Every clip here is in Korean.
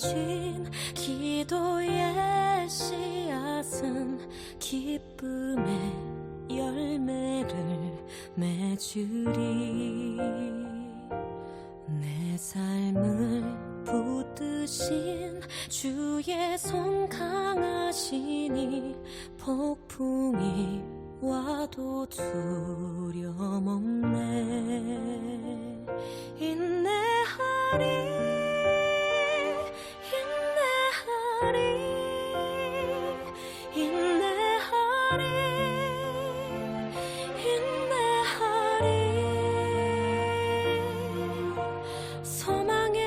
맺힌 기도의 씨앗은 기쁨의 열매를 맺으리. 내 삶을 붙드신 주의 손 강하시니 폭풍이 와도 두려움 없네. 인내하리 인내하리 인내하리 인내하리. 소망의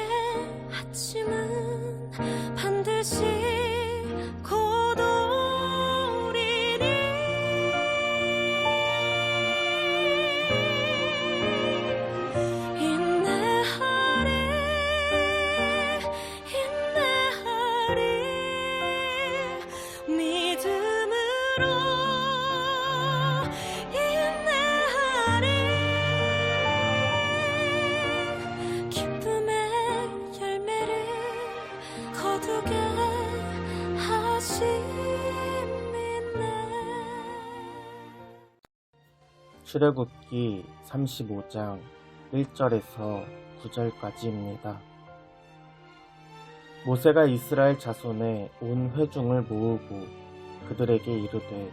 아침은 반드시 곧 오리니. 인내하리 인내하리 믿음으로 인내하리. 기쁨의 열매를 거두게 하심이네. 출애굽기 35장 1절에서 9절까지입니다. 모세가 이스라엘 자손의 온 회중을 모으고 그들에게 이르되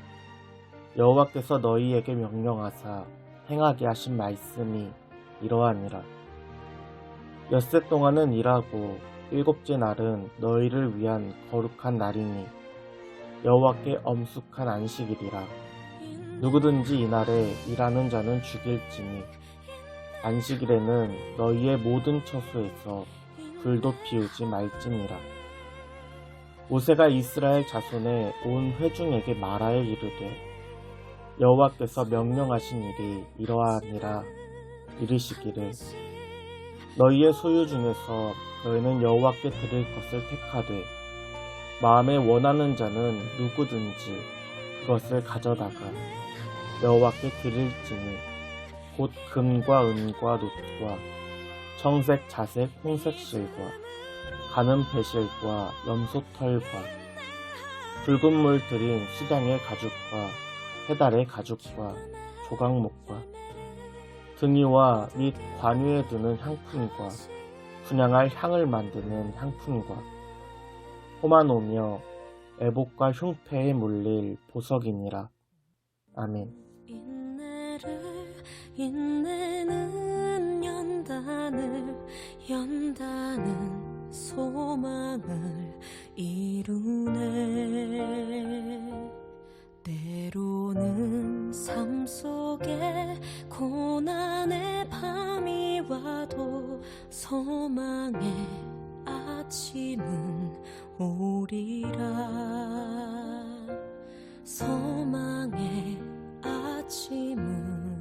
여호와께서 너희에게 명령하사 행하게 하신 말씀이 이러하니라. 엿새 동안은 일하고 일곱째 날은 너희를 위한 거룩한 날이니 여호와께 엄숙한 안식일이라. 누구든지 이날에 일하는 자는 죽일지니 안식일에는 너희의 모든 처소에서 불도 피우지 말지니라. 모세가 이스라엘 자손의 온 회중에게 말하여 이르되 여호와께서 명령하신 일이 이러하니라. 이르시기를 너희의 소유 중에서 너희는 여호와께 드릴 것을 택하되 마음에 원하는 자는 누구든지 그것을 가져다가 여호와께 드릴지니 곧 금과 은과 놋과 청색, 자색, 홍색 실과 가는 배실과 염소털과 붉은 물 들인 수량의 가죽과 해달의 가죽과 조각목과 등이와 및 관유에 두는 향품과 분향할 향을 만드는 향품과 호마노며 애복과 흉패에 물릴 보석이니라. 아멘. 인내는 연다는 소망을 이루네. 때로는 삶 속에 고난의 밤이 와도 소망의 아침은 오리라. 소망의 아침은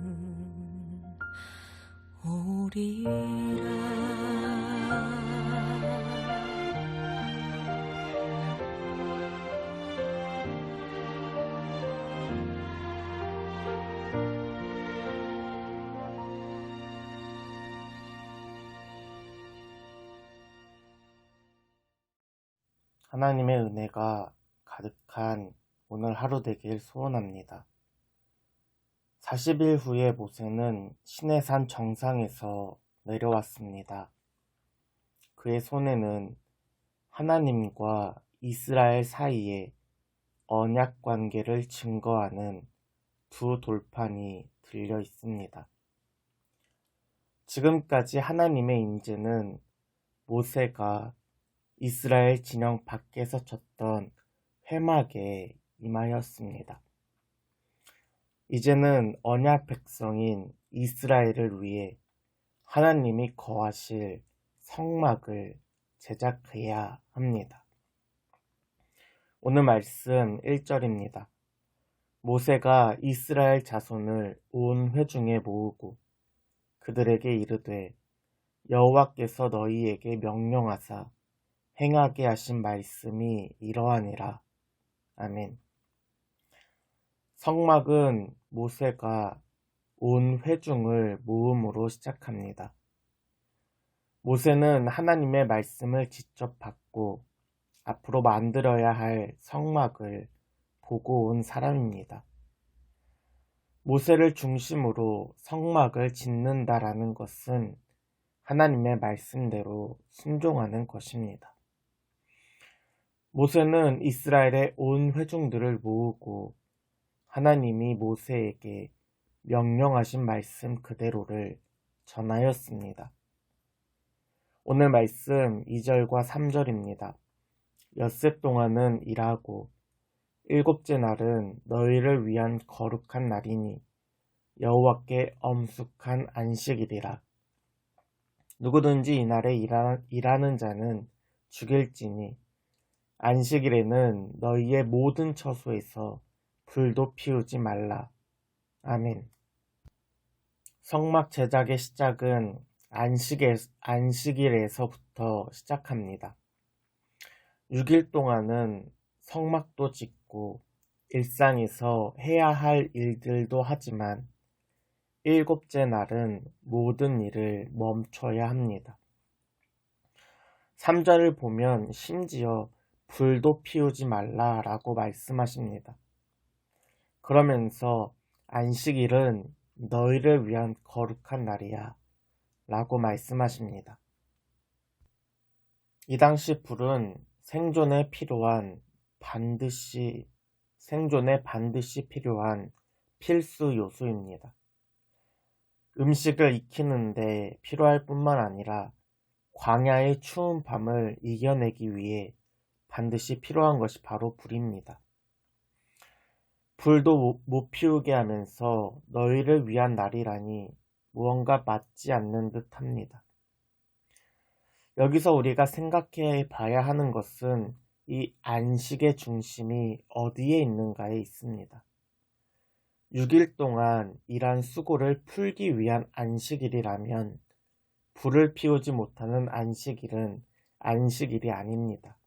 오리라. 하나님의 은혜가 가득한 오늘 하루 되길 소원합니다. 40일 후에 모세는 시내산 정상에서 내려왔습니다. 그의 손에는 하나님과 이스라엘 사이에 언약 관계를 증거하는 두 돌판이 들려 있습니다. 지금까지 하나님의 임재는 모세가 이스라엘 진영 밖에서 쳤던 회막에 임하였습니다. 이제는 언약 백성인 이스라엘을 위해 하나님이 거하실 성막을 제작해야 합니다. 오늘 말씀 1절입니다. 모세가 이스라엘 자손을 온 회중에 모으고 그들에게 이르되 여호와께서 너희에게 명령하사 행하게 하신 말씀이 이러하니라. 아멘. 성막은 모세가 온 회중을 모음으로 시작합니다. 모세는 하나님의 말씀을 직접 받고 앞으로 만들어야 할 성막을 보고 온 사람입니다. 모세를 중심으로 성막을 짓는다라는 것은 하나님의 말씀대로 순종하는 것입니다. 모세는 이스라엘의 온 회중들을 모으고 하나님이 모세에게 명령하신 말씀 그대로를 전하였습니다. 오늘 말씀 2절과 3절입니다. 엿새 동안은 일하고 일곱째 날은 너희를 위한 거룩한 날이니 여호와께 엄숙한 안식일이라. 누구든지 이날에 일하는 자는 죽일지니 안식일에는 너희의 모든 처소에서 불도 피우지 말라. 아멘. 성막 제작의 시작은 안식일에서부터 시작합니다. 6일 동안은 성막도 짓고 일상에서 해야 할 일들도 하지만 일곱째 날은 모든 일을 멈춰야 합니다. 3절을 보면 심지어 불도 피우지 말라라고 말씀하십니다. 그러면서 안식일은 너희를 위한 거룩한 날이야 라고 말씀하십니다. 이 당시 불은 생존에 반드시 필요한 필수 요소입니다. 음식을 익히는데 필요할 뿐만 아니라 광야의 추운 밤을 이겨내기 위해 반드시 필요한 것이 바로 불입니다. 불도 못 피우게 하면서 너희를 위한 날이라니 무언가 맞지 않는 듯 합니다. 여기서 우리가 생각해 봐야 하는 것은 이 안식의 중심이 어디에 있는가에 있습니다. 6일 동안 일한 수고를 풀기 위한 안식일이라면 불을 피우지 못하는 안식일은 안식일이 아닙니다.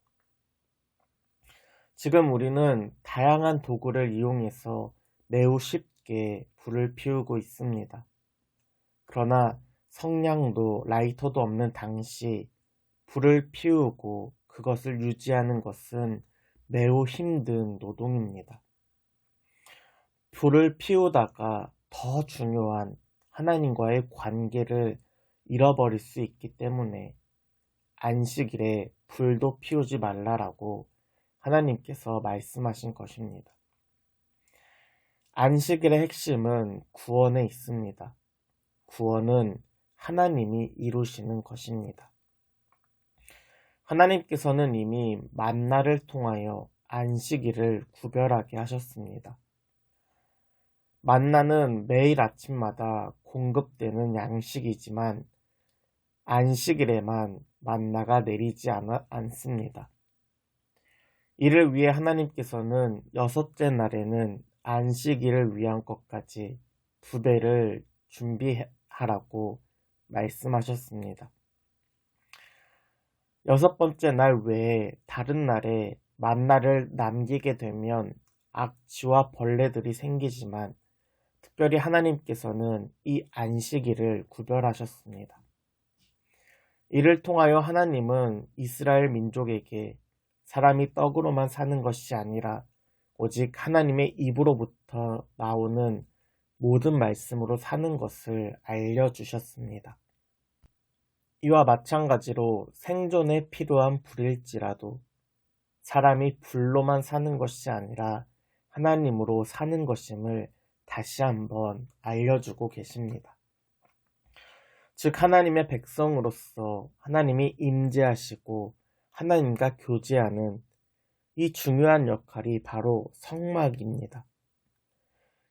지금 우리는 다양한 도구를 이용해서 매우 쉽게 불을 피우고 있습니다. 그러나 성냥도 라이터도 없는 당시 불을 피우고 그것을 유지하는 것은 매우 힘든 노동입니다. 불을 피우다가 더 중요한 하나님과의 관계를 잃어버릴 수 있기 때문에 안식일에 불도 피우지 말라라고 하나님께서 말씀하신 것입니다. 안식일의 핵심은 구원에 있습니다. 구원은 하나님이 이루시는 것입니다. 하나님께서는 이미 만나를 통하여 안식일을 구별하게 하셨습니다. 만나는 매일 아침마다 공급되는 양식이지만 안식일에만 만나가 내리지 않습니다. 이를 위해 하나님께서는 6째 날에는 안식일을 위한 것까지 2배를 준비하라고 말씀하셨습니다. 6번째 날 외에 다른 날에 만나를 남기게 되면 악취와 벌레들이 생기지만 특별히 하나님께서는 이 안식일을 구별하셨습니다. 이를 통하여 하나님은 이스라엘 민족에게 사람이 떡으로만 사는 것이 아니라 오직 하나님의 입으로부터 나오는 모든 말씀으로 사는 것을 알려주셨습니다. 이와 마찬가지로 생존에 필요한 불일지라도 사람이 불로만 사는 것이 아니라 하나님으로 사는 것임을 다시 한번 알려주고 계십니다. 즉 하나님의 백성으로서 하나님이 임재하시고 하나님과 교제하는 이 중요한 역할이 바로 성막입니다.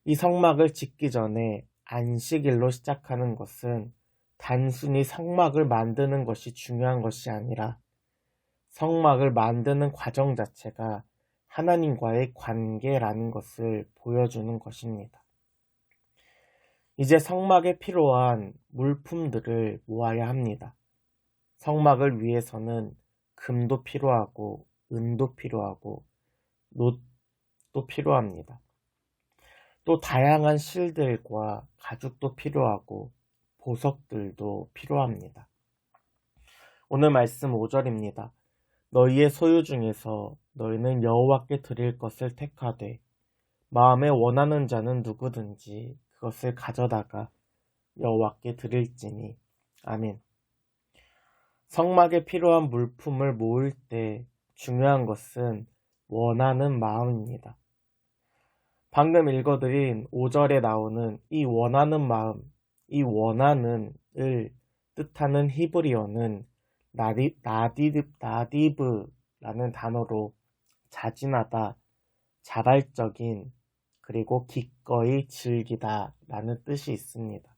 이 성막을 짓기 전에 안식일로 시작하는 것은 단순히 성막을 만드는 것이 중요한 것이 아니라 성막을 만드는 과정 자체가 하나님과의 관계라는 것을 보여주는 것입니다. 이제 성막에 필요한 물품들을 모아야 합니다. 성막을 위해서는 금도 필요하고 은도 필요하고 놋도 필요합니다. 또 다양한 실들과 가죽도 필요하고 보석들도 필요합니다. 오늘 말씀 5절입니다. 너희의 소유 중에서 너희는 여호와께 드릴 것을 택하되 마음에 원하는 자는 누구든지 그것을 가져다가 여호와께 드릴지니. 아멘. 성막에 필요한 물품을 모을 때 중요한 것은 원하는 마음입니다. 방금 읽어드린 5절에 나오는 이 원하는 마음, 이 원하는을 뜻하는 히브리어는 나디브라는 단어로 자진하다, 자발적인, 그리고 기꺼이 즐기다 라는 뜻이 있습니다.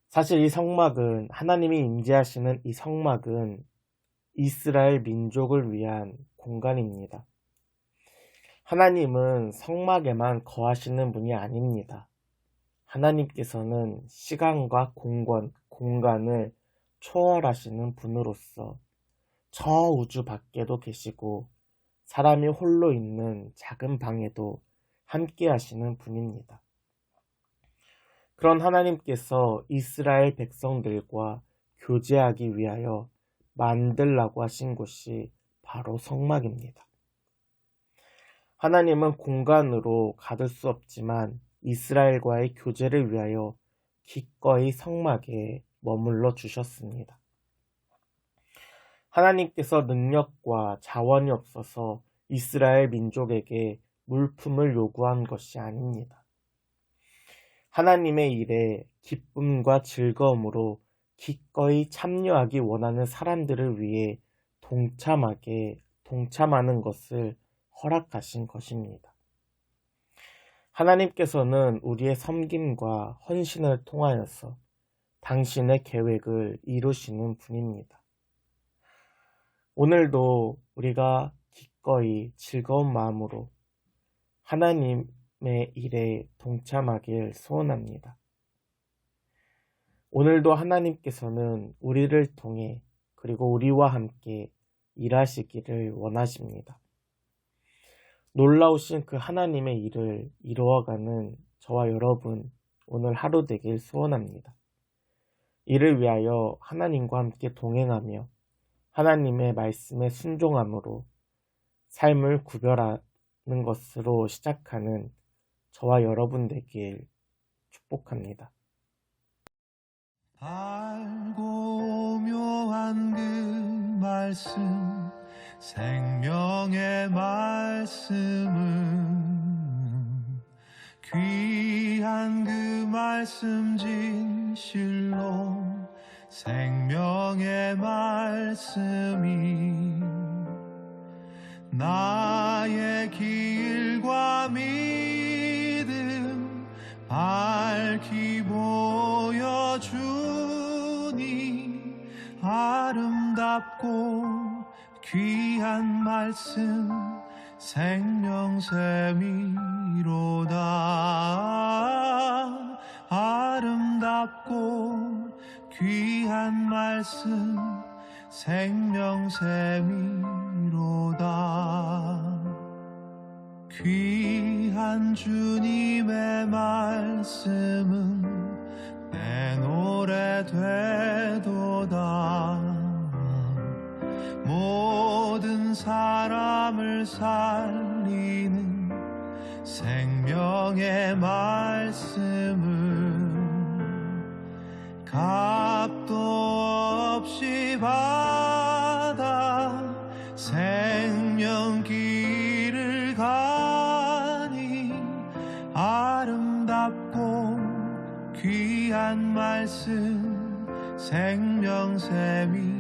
사실 이 성막은, 하나님이 임재하시는 이 성막은 이스라엘 민족을 위한 공간입니다. 하나님은 성막에만 거하시는 분이 아닙니다. 하나님께서는 시간과 공간을 초월하시는 분으로서 저 우주 밖에도 계시고 사람이 홀로 있는 작은 방에도 함께 하시는 분입니다. 그런 하나님께서 이스라엘 백성들과 교제하기 위하여 만들라고 하신 곳이 바로 성막입니다. 하나님은 공간으로 가둘 수 없지만 이스라엘과의 교제를 위하여 기꺼이 성막에 머물러 주셨습니다. 하나님께서 능력과 자원이 없어서 이스라엘 민족에게 물품을 요구한 것이 아닙니다. 하나님의 일에 기쁨과 즐거움으로 기꺼이 참여하기 원하는 사람들을 위해 동참하는 것을 허락하신 것입니다. 하나님께서는 우리의 섬김과 헌신을 통하여서 당신의 계획을 이루시는 분입니다. 오늘도 우리가 기꺼이 즐거운 마음으로 하나님의 일에 동참하길 소원합니다. 오늘도 하나님께서는 우리를 통해 그리고 우리와 함께 일하시기를 원하십니다. 놀라우신 그 하나님의 일을 이루어가는 저와 여러분 오늘 하루 되길 소원합니다. 이를 위하여 하나님과 함께 동행하며 하나님의 말씀에 순종함으로 삶을 구별하는 것으로 시작하는 저와 여러분 되길 축복합니다. 알고 묘한 그 말씀 생명의 말씀은 귀한 그 말씀 진실로 생명의 말씀이 나의 길과 믿음 밝히 보여주니 아름답고 귀한 말씀 생명샘이로다. 아름답고 귀한 말씀 생명샘이로다. 귀한 주님의 말씀은 내 노래 되도다. 모든 사람을 살리는 생명의 말씀을 값도 없이 받아 생명길을 가니 아름답고 귀한 말씀 생명샘이로다.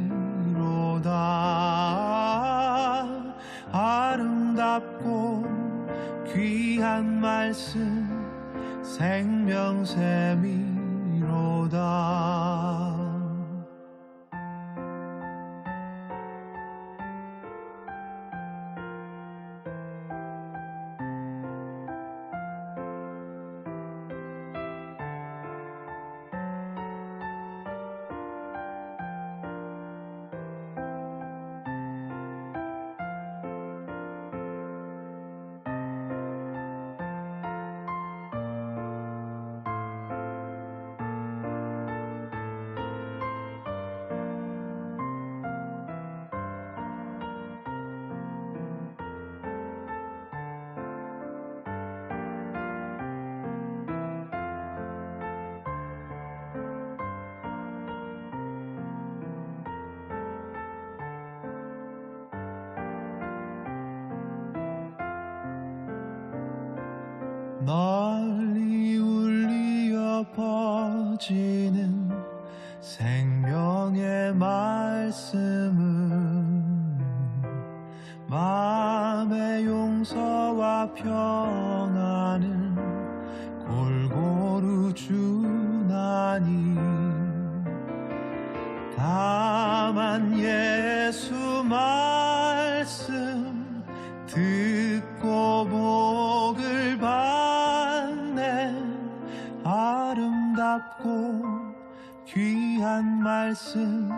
아름답고 귀한 말씀 생명샘이로다. 널리 울리어 퍼지는 생명의 말씀은 마음의 용서와 평안을 골고루 주나니 다만 예수 말씀 듣고 복을 받네. 아름답고 귀한 말씀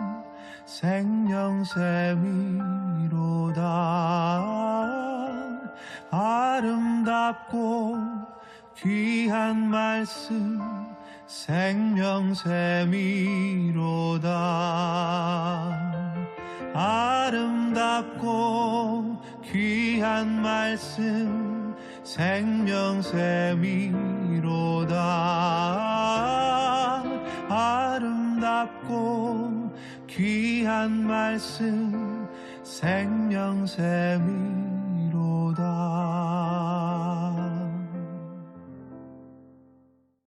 생명샘이로다. 아름답고 귀한 말씀 생명샘이로다. 아름답고 귀한 말씀 생명샘이로다. 아름답고 귀한 말씀 생명샘